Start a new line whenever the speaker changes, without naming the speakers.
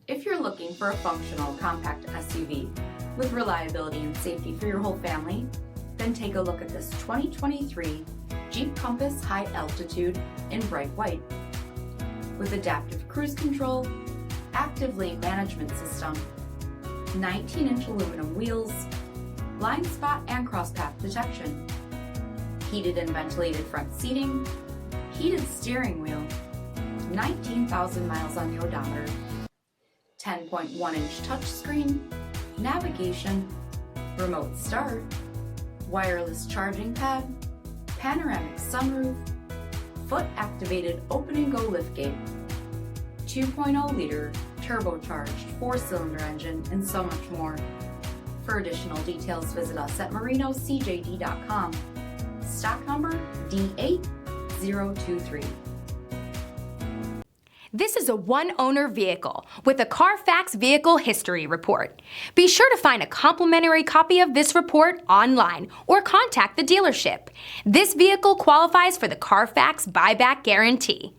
If you're looking for a functional compact SUV with reliability and safety for your whole family, then take a look at this 2023 Jeep Compass High Altitude in bright white. With adaptive cruise control, active lane management system, 19-inch aluminum wheels, blind spot and crosspath detection, heated and ventilated front seating, heated steering wheel, 19,000 miles on the odometer, 10.1-inch touchscreen, navigation, remote start, wireless charging pad, panoramic sunroof, foot-activated open-and-go liftgate, 2.0-liter turbocharged 4-cylinder engine, and so much more. For additional details, visit us at marinocjd.com. Stock number D8023.
This is a one-owner vehicle with a CARFAX vehicle history report. Be sure to find a complimentary copy of this report online or contact the dealership. This vehicle qualifies for the CARFAX buyback guarantee.